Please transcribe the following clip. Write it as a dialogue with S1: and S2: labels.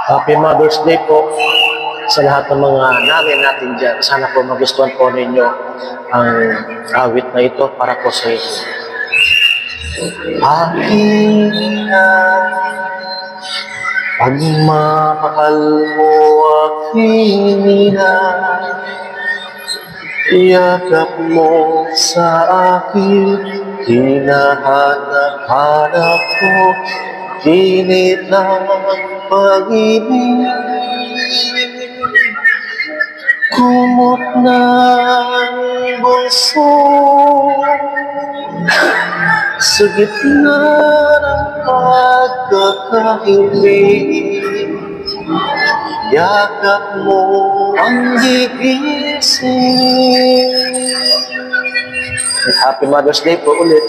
S1: Happy Mother's Day po sa lahat ng mga nanay natin dyan. Sana po magustuhan po ninyo ang awit na ito para po sa inyo. Aking ina, pagmamahal mo aking ina, yakap mo sa akin, hinahanap-hanap ko, init ng pag-ibig. Kumot ng bunso sa gitna ng pagkakahilig, yakap mo ang gigising. Happy Mother's Day po ulit.